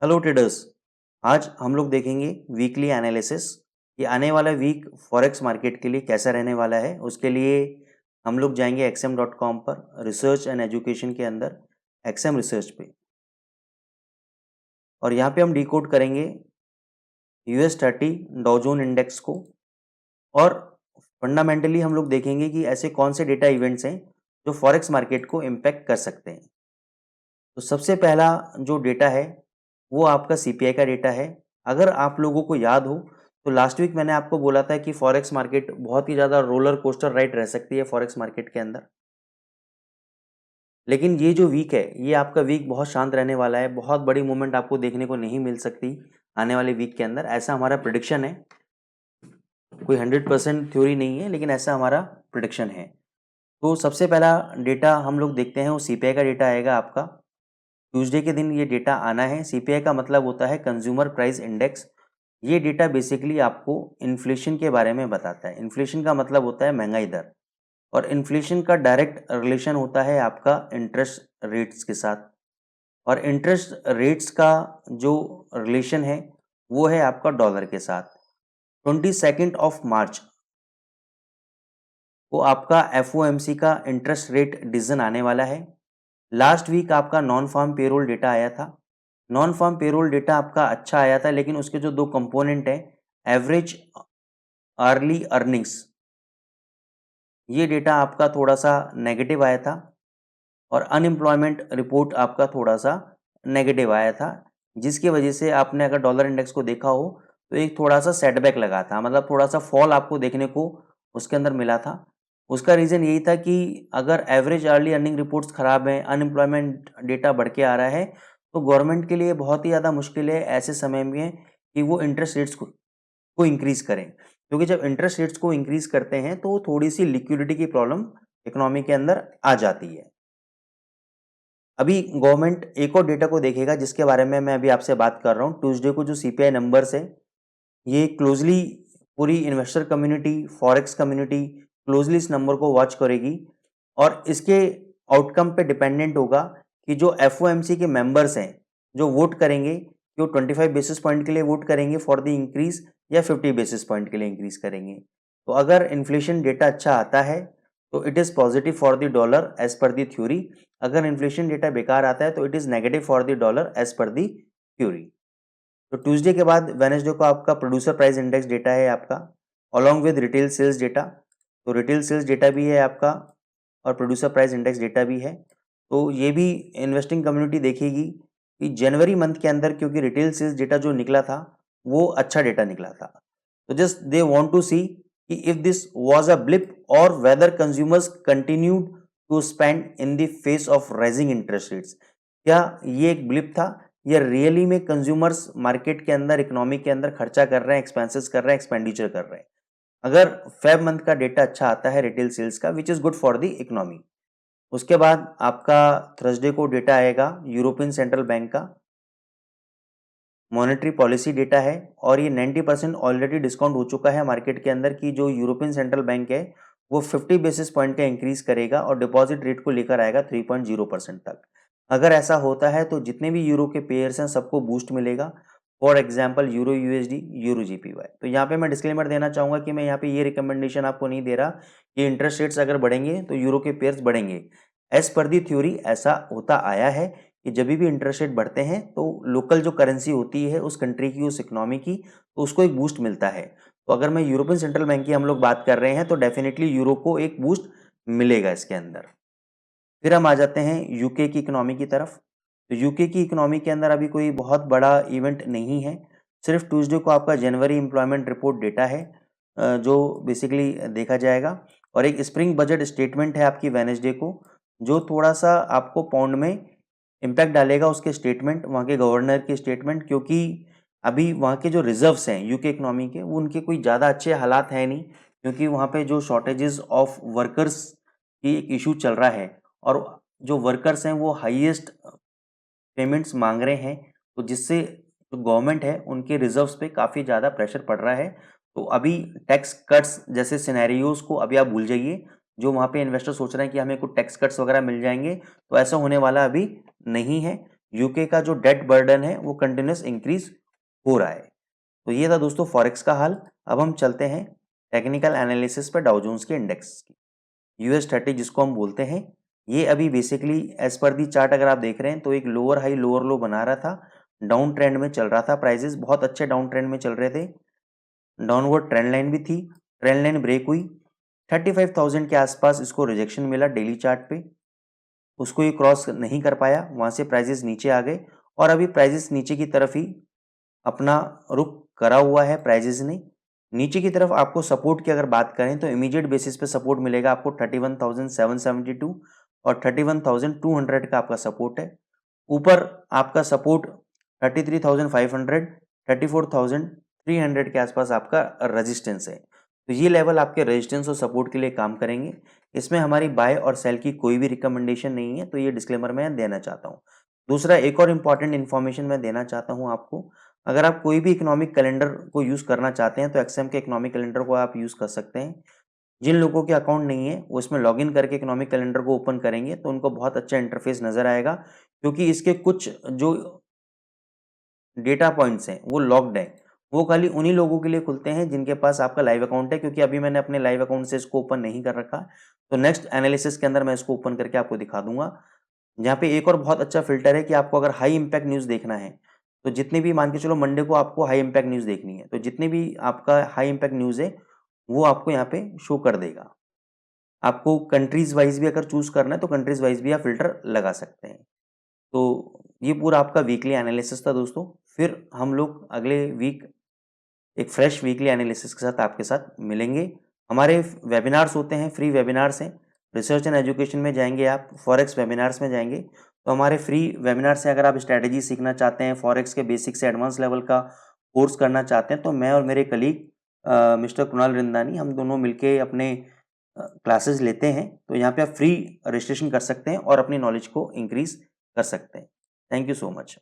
Hello traders. आज हम लोग देखेंगे वीकली एनालिसिस। ये आने वाला वीक फॉरेक्स मार्केट के लिए कैसा रहने वाला है। उसके लिए हम लोग जाएंगे XM.com पर, रिसर्च एंड एजुकेशन के अंदर XM रिसर्च पे, और यहाँ पे हम डिकोड करेंगे US30 डाउ इंडेक्स को। और फंडामेंटली हम लोग देखेंगे कि ऐसे कौन से डेटा इवेंट्स हैं जो फॉरेक्स मार्केट को इम्पैक्ट कर सकते हैं। तो सबसे पहला जो डेटा है वो आपका CPI का डेटा है। अगर आप लोगों को याद हो तो लास्ट वीक मैंने आपको बोला था कि फॉरेक्स मार्केट बहुत ही ज़्यादा रोलर कोस्टर राइड रह सकती है फॉरेक्स मार्केट के अंदर। लेकिन ये जो वीक है ये आपका वीक बहुत शांत रहने वाला है, बहुत बड़ी मूवमेंट आपको देखने को नहीं मिल सकती आने वाले वीक के अंदर, ऐसा हमारा प्रिडिक्शन है। कोई 100% थ्योरी नहीं है, लेकिन ऐसा हमारा प्रिडिक्शन है। तो सबसे पहला डेटा हम लोग देखते हैं वो CPI का डेटा आएगा आपका। ट्यूसडे के दिन ये डेटा आना है। CPI का मतलब होता है कंज्यूमर प्राइस इंडेक्स। ये डेटा बेसिकली आपको इन्फ्लेशन के बारे में बताता है। इन्फ्लेशन का मतलब होता है महंगाई दर, और इन्फ्लेशन का डायरेक्ट रिलेशन होता है आपका इंटरेस्ट रेट्स के साथ। और इंटरेस्ट रेट्स का जो रिलेशन है वो है आपका डॉलर के साथ। 22 मार्च को आपका FOMC का इंटरेस्ट रेट डिसीजन आने वाला है। लास्ट वीक आपका नॉन फार्म पेरोल डेटा आया था। नॉन फार्म पेरोल डेटा आपका अच्छा आया था, लेकिन उसके जो दो कंपोनेंट हैं, एवरेज अर्ली अर्निंग्स, ये डेटा आपका थोड़ा सा नेगेटिव आया था, और अनएम्प्लॉयमेंट रिपोर्ट आपका थोड़ा सा नेगेटिव आया था, जिसकी वजह से आपने अगर डॉलर इंडेक्स को देखा हो तो एक थोड़ा सा सेटबैक लगा था, मतलब थोड़ा सा फॉल आपको देखने को उसके अंदर मिला था। उसका रीज़न यही था कि अगर एवरेज अर्ली अर्निंग रिपोर्ट्स ख़राब हैं, अनएम्प्लॉयमेंट डेटा बढ़ के आ रहा है, तो गवर्नमेंट के लिए बहुत ही ज़्यादा मुश्किल है ऐसे समय में कि वो इंटरेस्ट रेट्स को इंक्रीज़ करें। क्योंकि जब इंटरेस्ट रेट्स को इंक्रीज़ करते हैं तो थोड़ी सी लिक्विडिटी की प्रॉब्लम इकोनॉमी के अंदर आ जाती है। अभी गवर्नमेंट एक और डेटा को देखेगा जिसके बारे में मैं अभी आपसे बात कर रहा हूँ। ट्यूसडे को जो CPI नंबर्स है, ये क्लोजली पूरी investor community, forex community closely इस नंबर को वॉच करेगी, और इसके आउटकम पे डिपेंडेंट होगा कि जो FOMC के मेंबर्स हैं जो वोट करेंगे कि वो 25 बेसिस पॉइंट के लिए वोट करेंगे फॉर द इंक्रीज, या 50 बेसिस पॉइंट के लिए इंक्रीज करेंगे। तो अगर इन्फ्लेशन डेटा अच्छा आता है तो it is positive for the dollar as per the theory. अगर इन्फ्लेशन डेटा बेकार आता है तो it is negative for the dollar as per the theory. तो ट्यूसडे के बाद वेडनेसडे को आपका प्रोड्यूसर प्राइस इंडेक्स डेटा है आपका, along with retail sales data. तो रिटेल सेल्स डेटा भी है आपका और प्रोड्यूसर प्राइस इंडेक्स डेटा भी है। तो ये भी इन्वेस्टिंग कम्युनिटी देखेगी कि जनवरी मंथ के अंदर, क्योंकि रिटेल सेल्स डेटा जो निकला था वो अच्छा डेटा निकला था, तो just they want to see कि if this was a blip और whether consumers continued to spend in the face of rising interest rates. क्या ये एक ब्लिप था या रियली में कंज्यूमर्स मार्केट के अंदर, इकोनॉमी के अंदर खर्चा कर रहे हैं, एक्सपेंसेस कर रहे हैं, एक्सपेंडिचर कर रहे हैं। अगर फेब मंथ का डेटा अच्छा आता है रिटेल सेल्स का, which is good for the economy. उसके बाद आपका थर्सडे को डेटा आएगा यूरोपियन सेंट्रल बैंक का मॉनेटरी पॉलिसी डेटा है, और ये 90% ऑलरेडी डिस्काउंट हो चुका है मार्केट के अंदर कि जो यूरोपियन सेंट्रल बैंक है वो 50 बेसिस पॉइंट का इंक्रीज करेगा और डिपॉजिट रेट को लेकर आएगा 3.0% तक। अगर ऐसा होता है तो जितने भी यूरो के पेयर्स हैं सबको बूस्ट मिलेगा। For example euro USD, euro JPY। तो यहाँ पे मैं डिस्क्लेमर देना चाहूँगा कि मैं यहाँ पे ये रिकमेंडेशन आपको नहीं दे रहा कि इंटरेस्ट रेट्स अगर बढ़ेंगे तो यूरो के पेयर्स बढ़ेंगे। एज पर दी थ्योरी ऐसा होता आया है कि जब भी इंटरेस्ट रेट बढ़ते हैं तो लोकल जो करेंसी होती है उस कंट्री की, उस इकोनॉमी की, तो उसको एक बूस्ट मिलता है। तो अगर मैं यूरोपियन सेंट्रल बैंक की हम लोग बात कर रहे हैं तो डेफिनेटली यूरो को एक बूस्ट मिलेगा इसके अंदर। फिर हम आ जाते हैं यूके की इकोनॉमी की तरफ। तो यूके की इकोनॉमी के अंदर अभी कोई बहुत बड़ा इवेंट नहीं है। सिर्फ ट्यूसडे को आपका जनवरी एम्प्लॉयमेंट रिपोर्ट डेटा है जो बेसिकली देखा जाएगा, और एक स्प्रिंग बजट स्टेटमेंट है आपकी वेडनेसडे को, जो थोड़ा सा आपको पाउंड में इम्पैक्ट डालेगा उसके स्टेटमेंट, वहाँ के गवर्नर की स्टेटमेंट, क्योंकि अभी वहाँ के जो रिजर्व्स हैं यूके इकोनॉमी के वो उनके कोई ज़्यादा अच्छे हालात हैं नहीं, क्योंकि वहाँ पे जो शॉर्टेजेस ऑफ वर्कर्स की एक इशू चल रहा है, और जो वर्कर्स हैं वो हाईएस्ट पेमेंट्स मांग रहे हैं, तो जिससे जो गवर्नमेंट है उनके रिजर्व्स पे काफ़ी ज़्यादा प्रेशर पड़ रहा है। तो अभी टैक्स कट्स जैसे सिनेरियोज को अभी आप भूल जाइए। जो वहाँ पे इन्वेस्टर सोच रहे हैं कि हमें कुछ टैक्स कट्स वगैरह मिल जाएंगे, तो ऐसा होने वाला अभी नहीं है। यूके का जो डेट बर्डन है वो कंटिन्यूस इंक्रीज हो रहा है। तो ये था दोस्तों फॉरेक्स का हाल। अब हम चलते हैं टेक्निकल एनालिसिस पर डाउ जोन्स के इंडेक्स की। US 30 जिसको हम बोलते हैं, ये अभी basically as per the chart अगर आप देख रहे हैं तो एक लोअर हाई लोअर लो बना रहा था, डाउन ट्रेंड में चल रहा था, प्राइसेस बहुत अच्छे डाउन ट्रेंड में चल रहे थे, डाउनवर्ड ट्रेंड लाइन भी थी, ट्रेंड लाइन ब्रेक हुई, 35,000 के आसपास इसको रिजेक्शन मिला डेली चार्ट पे, उसको ये क्रॉस नहीं कर पाया, वहां से प्राइसेस नीचे आ गए और अभी प्राइसेस नीचे की तरफ ही अपना रुख करा हुआ है प्राइसेस ने। नीचे की तरफ आपको सपोर्ट की अगर बात करें तो इमीडिएट बेसिस पे सपोर्ट मिलेगा आपको 31,772 और 31,200 का आपका सपोर्ट है। ऊपर आपका सपोर्ट 33,500, 34,300 के आसपास आपका रेजिस्टेंस है। तो ये लेवल आपके रेजिस्टेंस और सपोर्ट के लिए काम करेंगे। इसमें हमारी बाय और सेल की कोई भी रिकमेंडेशन नहीं है, तो ये डिस्क्लेमर मैं देना चाहता हूँ। दूसरा एक और इम्पॉर्टेंट इन्फॉर्मेशन मैं देना चाहता हूँ आपको, अगर आप कोई भी इकोनॉमिक कैलेंडर को यूज़ करना चाहते हैं तो एक्सएम के इकोनॉमिक कैलेंडर को आप यूज़ कर सकते हैं। जिन लोगों के अकाउंट नहीं है वो इसमें लॉगिन करके इकोनॉमिक कैलेंडर को ओपन करेंगे तो उनको बहुत अच्छा इंटरफेस नज़र आएगा, क्योंकि इसके कुछ जो डेटा पॉइंट्स हैं वो लॉक्ड हैं, वो खाली उन्हीं लोगों के लिए खुलते हैं जिनके पास आपका लाइव अकाउंट है, क्योंकि अभी मैंने अपने लाइव अकाउंट से इसको ओपन नहीं कर रखा। तो नेक्स्ट एनालिसिस के अंदर मैं इसको ओपन करके आपको दिखा दूंगा। यहाँ पे एक और बहुत अच्छा फिल्टर है कि आपको अगर हाई इम्पैक्ट न्यूज़ देखना है तो जितने भी मान के चलो मंडे को आपको हाई इम्पैक्ट न्यूज़ देखनी है तो जितने भी आपका हाई इम्पैक्ट न्यूज़ है वो आपको यहाँ पे शो कर देगा। आपको कंट्रीज वाइज भी अगर चूज करना है तो कंट्रीज वाइज भी आप फिल्टर लगा सकते हैं। तो ये पूरा आपका वीकली एनालिसिस था दोस्तों। फिर हम लोग अगले वीक एक फ्रेश वीकली एनालिसिस के साथ आपके साथ मिलेंगे। हमारे वेबिनार्स होते हैं, फ्री वेबिनार्स हैं। रिसर्च एंड एजुकेशन में जाएंगे आप, फॉरेक्स वेबिनार्स में जाएंगे तो हमारे फ्री वेबिनार से अगर आप स्ट्रैटेजी सीखना चाहते हैं, फॉरेक्स के बेसिक से एडवांस लेवल का कोर्स करना चाहते हैं तो मैं और मेरे कलीग मिस्टर कुणाल रिंदानी हम दोनों मिलके अपने क्लासेस लेते हैं। तो यहाँ पे आप फ्री रजिस्ट्रेशन कर सकते हैं और अपनी नॉलेज को इंक्रीज कर सकते हैं। Thank you so much.